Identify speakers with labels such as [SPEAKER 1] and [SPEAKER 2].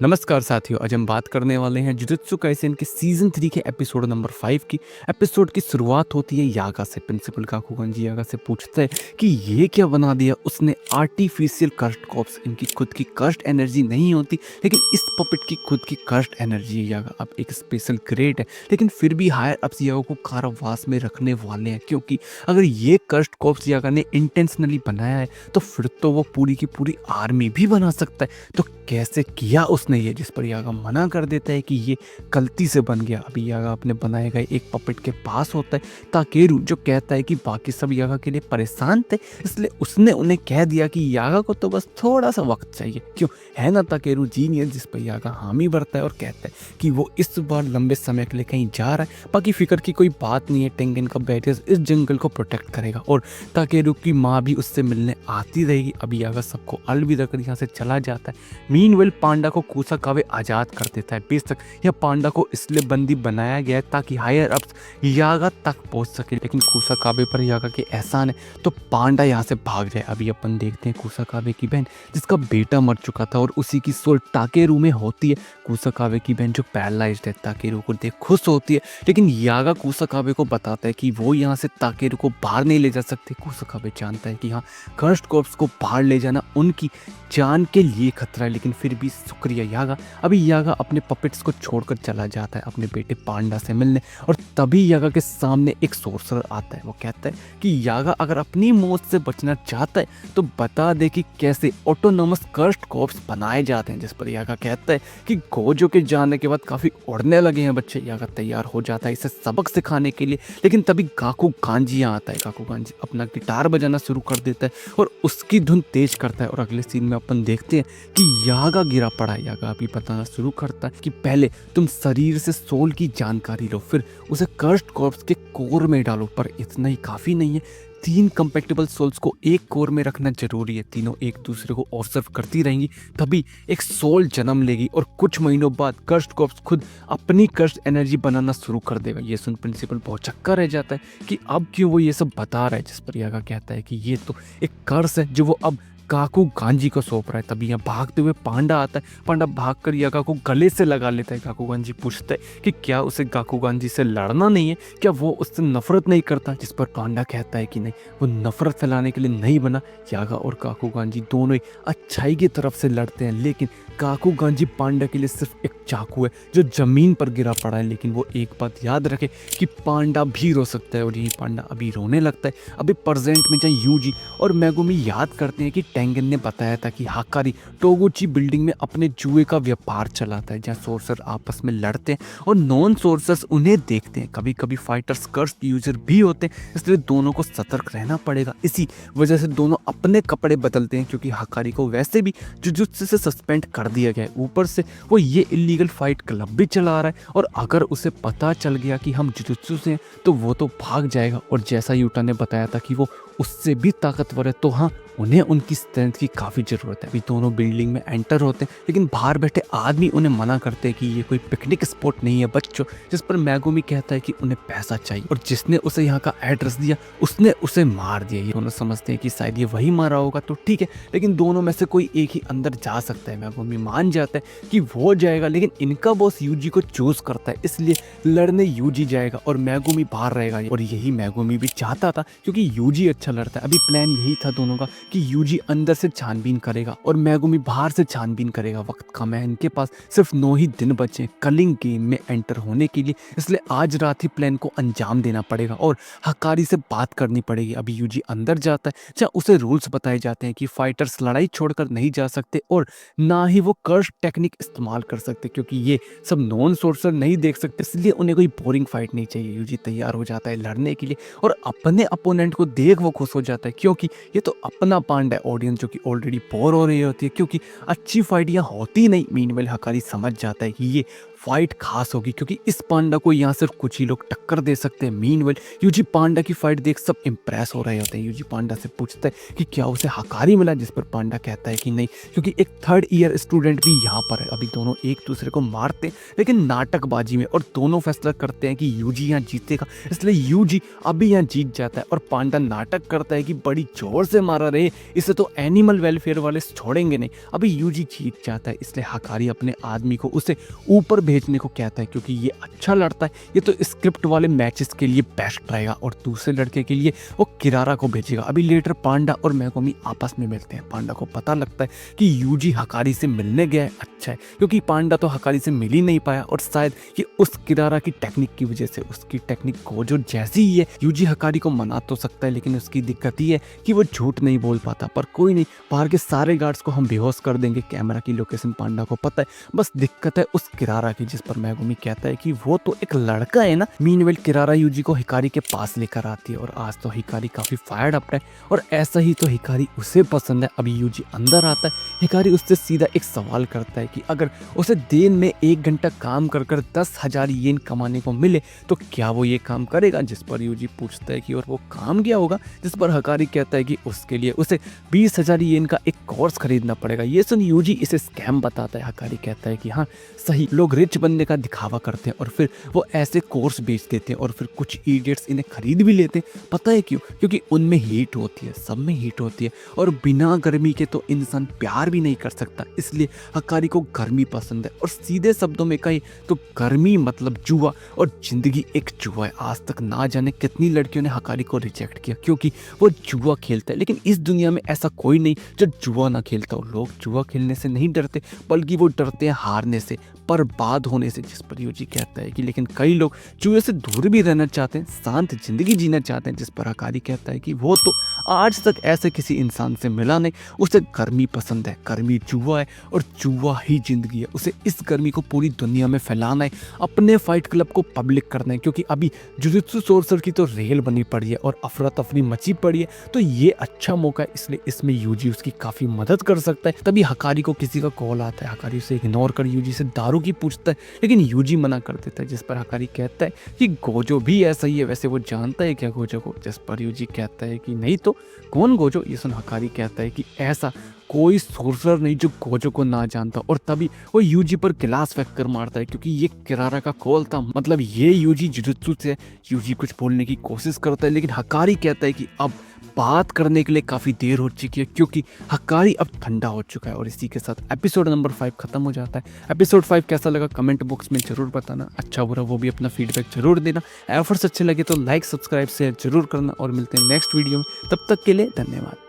[SPEAKER 1] नमस्कार साथियों, आज हम बात करने वाले हैं जुजुत्सु काइसेन के सीज़न 3 के एपिसोड नंबर 5 की। एपिसोड की शुरुआत होती है यागा से। प्रिंसिपल काकुगन जी यागा से पूछते हैं कि ये क्या बना दिया उसने, आर्टिफिशियल कर्स्ट कॉर्प्स। इनकी खुद की कर्स्ट एनर्जी नहीं होती, लेकिन इस पपेट की खुद की कर्स्ट एनर्जी है। यागा अब एक स्पेशल ग्रेड है, लेकिन फिर भी हायर अप्स यागा को कारावास में रखने वाले हैं, क्योंकि अगर ये कर्स्ट कॉर्प्स यागा ने इंटेंशनली बनाया है तो फिर तो वो पूरी की पूरी आर्मी भी बना सकता है। तो कैसे किया उसने ये, जिस पर यागा मना कर देता है कि ये गलती से बन गया। अभी यागा अपने बनाए गए एक पपेट के पास होता है ताकेरू, जो कहता है कि बाकी सब यागा के लिए परेशान थे, इसलिए उसने उन्हें कह दिया कि यागा को तो बस थोड़ा सा वक्त चाहिए। क्यों है ना ताकेरू जीनियस, जिस पर यागा हामी भरता है और कहता है कि वो इस बार लंबे समय के लिए कहीं जा रहा है। बाकी फिक्र की कोई बात नहीं है, टेंगन का बैरियर इस जंगल को प्रोटेक्ट करेगा और ताकेरू की माँ भी उससे मिलने आती रहेगी। अभी यागा सबको अलविदा कर यहाँ से चला जाता है। मीनवेल पांडा को कुसाकाबे आज़ाद कर देता है। बेशक यह पांडा को इसलिए बंदी बनाया गया है ताकि हायर अप्स यागा तक पहुंच सके, लेकिन कुसाकाबे पर यागा के एहसान है तो पांडा यहाँ से भाग जाए। अभी अपन देखते हैं कुसाकाबे की बहन जिसका बेटा मर चुका था और उसी की सोल ताकेरू में होती है। कुसाकाबे की बहन जो पैरालाइज्ड है ताकेरू को देख खुश होती है, लेकिन यागा कुसाकाबे को बताता है कि वो यहाँ से ताकेरू को बाहर नहीं ले जा सकते। कुसाकाबे जानता है कि हाँ, कर्स्ट कॉर्प्स को बाहर ले जाना उनकी जान के लिए खतरा है, लेकिन फिर भी शुक्रिया यागा। अभी यागा अपने पपेट्स को छोड़कर चला जाता है अपने बेटे पांडा से मिलने, और तभी यागा के सामने एक सोर्सरर आता है। वो कहता है कि यागा अगर अपनी मौत से बचना चाहता है तो बता दे कि कैसे ऑटोनोमस कर्स्ट कॉर्प्स बनाए जाते हैं। जिस पर यागा कहता है कि गोजो के जाने के बाद काफ़ी उड़ने लगे हैं बच्चे। यागा तैयार हो जाता है इसे सबक सिखाने के लिए, लेकिन तभी गाकू गांजी आता है। गाकू गांजी अपना गिटार बजाना शुरू कर देता है और उसकी धुन तेज करता है, और अगले सीन में अपन देखते हैं कि यागा गिरा पड़ा है। यागा अभी बताना शुरू करता है कि पहले तुम शरीर से सोल की जानकारी लो, फिर उसे कर्स्ट कॉर्प्स के कोर में डालो। पर इतना ही काफ़ी नहीं है, 3 कंपैटिबल सोल्स को एक कोर में रखना जरूरी है। तीनों एक दूसरे को ऑब्जर्व करती रहेंगी, तभी एक सोल जन्म लेगी और कुछ महीनों बाद कर्स्ट कॉर्प्स खुद अपनी कर्स्ट एनर्जी बनाना शुरू कर देगा। ये सुन प्रिंसिपल बहुत चक्का रह जाता है कि अब क्यों वो ये सब बता रहा है। जिस पर यागा कहता है कि ये तो एक कर्स है जो वो अब काकू गांजी को सौंप रहा है। तभी यहाँ भागते हुए पांडा आता है। पांडा भागकर यागा को गले से लगा लेता है। गाकू गांजी पूछता है कि क्या उसे गाकू गांजी से लड़ना नहीं है, क्या वो उससे नफरत नहीं करता। जिस पर पांडा कहता है कि नहीं, वो नफरत फैलाने के लिए नहीं बना। यागा और काकू गांजी दोनों ही अच्छाई की तरफ से लड़ते हैं, लेकिन काकू गांजी पांडा के लिए सिर्फ एक चाकू है जो जमीन पर गिरा पड़ा है। लेकिन वो एक बात याद रखे कि पांडा भी रो सकता है, और यही पांडा अभी रोने लगता है। अभी प्रेजेंट में जहाँ यूजी और मेगुमी याद करते हैं कि टेंगन ने बताया था कि हाकारी टोगुची बिल्डिंग में अपने जुए का व्यापार चलाता है, जहाँ सोर्सर आपस में लड़ते हैं और नॉन सोर्सर्स उन्हें देखते हैं। कभी कभी फाइटर्स कर्स यूजर भी होते हैं, इसलिए दोनों को सतर्क रहना पड़ेगा। इसी वजह से दोनों अपने कपड़े बदलते हैं, क्योंकि हाकारी को वैसे भी जुजुत्सु से सस्पेंड कर दिया गया है। ऊपर से वो ये इलीगल फाइट क्लब भी चला रहा है, और अगर उसे पता चल गया कि हम जुजुत्सु से हैं तो वो तो भाग जाएगा। और जैसा यूटा ने बताया था कि वो उससे भी ताकतवर है, तो हाँ, उन्हें उनकी स्ट्रेंथ की काफ़ी ज़रूरत है। अभी दोनों बिल्डिंग में एंटर होते हैं, लेकिन बाहर बैठे आदमी उन्हें मना करते हैं कि ये कोई पिकनिक स्पॉट नहीं है बच्चों। जिस पर मेगुमी कहता है कि उन्हें पैसा चाहिए, और जिसने उसे यहाँ का एड्रेस दिया उसने उसे मार दिया। ये दोनों समझते हैं कि शायद ये वही मारा होगा, तो ठीक है, लेकिन दोनों में से कोई एक ही अंदर जा सकता है। मेगुमी मान जाता है कि वो जाएगा, लेकिन इनका बॉस यूजी को चूज करता है, इसलिए लड़ने यूजी जाएगा और मेगुमी बाहर रहेगा। और यही मेगुमी भी चाहता था, क्योंकि यूजी अच्छा लड़ता है। अभी प्लान यही था दोनों का कि यूजी अंदर से छानबीन करेगा और मेगुमी बाहर से छानबीन करेगा। वक्त कम है, इनके पास सिर्फ 9 ही दिन बचे कलिंग गेम में एंटर होने के लिए, इसलिए आज रात ही प्लान को अंजाम देना पड़ेगा और हकारी से बात करनी पड़ेगी। अभी यूजी अंदर जाता है, जहाँ उसे रूल्स बताए जाते हैं कि फाइटर्स लड़ाई छोड़कर नहीं जा सकते और ना ही वो कर्स टेक्निक इस्तेमाल कर सकते, क्योंकि ये सब नॉन सोर्सर नहीं देख सकते, इसलिए उन्हें कोई बोरिंग फाइट नहीं चाहिए। यूजी तैयार हो जाता है लड़ने के लिए, और अपने अपोनेंट को देख वो खुश हो जाता है, क्योंकि ये तो अपना पांडा है। ऑडियंस जो कि ऑलरेडी बोर हो रही होती है, क्योंकि अच्छी फाइट यहाँ होती नहीं। मीनवेल हकारी समझ जाता है कि ये फाइट खास होगी, क्योंकि इस पांडा को यहाँ सिर्फ कुछ ही लोग टक्कर दे सकते हैं। मीनवेल यूजी पांडा की फाइट देख सब इंप्रेस हो रहे होते हैं। यूजी पांडा से पूछता है कि क्या उसे हकारी मिला, जिस पर पांडा कहता है कि नहीं, क्योंकि एक 3rd ईयर स्टूडेंट भी यहाँ पर है। अभी दोनों एक दूसरे को मारते हैं, लेकिन नाटकबाजी में, और दोनों फैसला करते हैं कि यूजी यहाँ जीतेगा, इसलिए यूजी अभी यहाँ जीत जाता है। और पांडा नाटक करता है कि बड़ी जोर से मारा रे अरे इसे तो एनिमल वेलफेयर वाले छोड़ेंगे नहीं। अभी यूजी जीत जाता है, इसलिए हकारी अपने आदमी को उसे ऊपर भेजने को कहता है क्योंकि ये अच्छा लड़ता है, ये तो स्क्रिप्ट वाले मैचेस के लिए बेस्ट रहेगा। और दूसरे लड़के के लिए वो किरारा को भेजेगा। अभी लेटर पांडा और मेगुमी आपस में मिलते हैं। पांडा को पता लगता है कि यूजी हकारी से मिलने गया है, अच्छा है, क्योंकि पांडा तो हकारी से मिल ही नहीं पाया और शायद ये उस किरारा की टेक्निक की वजह से। उसकी टेक्निक गोजो जैसी ही है। यूजी हकारी को मना तो सकता है, लेकिन उसकी दिक्कत ये है कि वो झूठ नहीं बोल पाता। पर कोई नहीं, बाहर के सारे गार्ड्स को हम बेहोश कर देंगे। कैमरा की लोकेशन पांडा को पता है, बस दिक्कत है उस किरारा की, जिस पर मेगुमी कहता है कि वो तो एक लड़का है ना। मीनवेल किरारा यूजी को हिकारी के पास लेकर आती है और आज तो हिकारी काफी फायर्ड अप है और ऐसा ही तो हिकारी उसे पसंद है। अभी यूजी अंदर आता है। हिकारी उससे सीधा एक सवाल करता है कि अगर उसे दिन में 1 घंटा काम कर 10,000 येन कमाने को मिले तो क्या वो ये काम करेगा। जिस पर यूजी पूछता है कि और वो काम क्या होगा, जिस पर हिकारी कहता है कि उसके लिए उसे 20,000 येन का एक कोर्स खरीदना पड़ेगा। ये सुन यूजी इसे स्कैम बताता है। हिकारी कहता है कि हाँ सही, लोग रिच बनने का दिखावा करते हैं और फिर वो ऐसे कोर्स बेच देते हैं और फिर कुछ इडियट्स इन्हें खरीद भी लेते हैं। पता है क्यों? क्योंकि उनमें हीट होती है, सब में हीट होती है और बिना गर्मी के तो इंसान प्यार भी नहीं कर सकता। इसलिए हिकारी को गर्मी पसंद है और सीधे शब्दों में कहीं तो गर्मी मतलब जुआ और जिंदगी एक जुआ है। आज तक ना जाने कितनी लड़कियों ने हिकारी को रिजेक्ट किया क्योंकि वो जुआ खेलता है, लेकिन इस दुनिया में ऐसा कोई नहीं जो जुआ ना खेलता हो। लोग जुआ खेलने से नहीं डरते, बल्कि वो डरते हैं हारने से, बर्बाद होने से। जिस पर यूजी कहता है कि लेकिन कई लोग जुए से दूर भी रहना चाहते हैं, शांत जिंदगी जीना चाहते हैं। जिस पर हिकारी कहता है कि वो तो आज तक ऐसे किसी इंसान से मिला नहीं, उसे गर्मी पसंद है। गर्मी जुआ है और जुआ ही जिंदगी है। उसे इस गर्मी को पूरी दुनिया में फैलाना है, अपने फाइट क्लब को पब्लिक करना है, क्योंकि अभी जुजुत्सु सोर्सर की तो रेल बनी पड़ी है और अफरा तफरी मची पड़ी है। तो ये अच्छा मौका है, इसलिए इसमें यूजी उसकी काफी मदद कर सकता है। तभी हिकारी को किसी का कॉल आता है। हिकारी उसे इग्नोर कर यूजी से दारू की पूछता है, लेकिन यूजी मना कर देता है। जिस पर हिकारी कहता है कि गोजो भी ऐसा ही है, वैसे वो जानता है क्या गोजो को। जिस पर यूजी कहता है कि नहीं तो कौन गोजो। ये सुन हिकारी कहता है कि ऐसा कोई सोर्सर नहीं जो गोजो को ना जानता। और तभी वो यूजी पर गिलास फेंक कर मारता है क्योंकि ये किरारा का कॉल था। मतलब ये यूजी जुजुत्सु से। यूजी कुछ बोलने की कोशिश करता है, लेकिन हिकारी कहता है कि अब बात करने के लिए काफ़ी देर हो चुकी है क्योंकि हिकारी अब ठंडा हो चुका है। और इसी के साथ एपिसोड नंबर 5 खत्म हो जाता है। एपिसोड 5 कैसा लगा कमेंट बॉक्स में जरूर बताना। अच्छा बुरा वो भी अपना फीडबैक जरूर देना। एफर्ट्स अच्छे लगे तो लाइक सब्सक्राइब शेयर जरूर करना और मिलते हैं नेक्स्ट वीडियो में। तब तक के लिए धन्यवाद।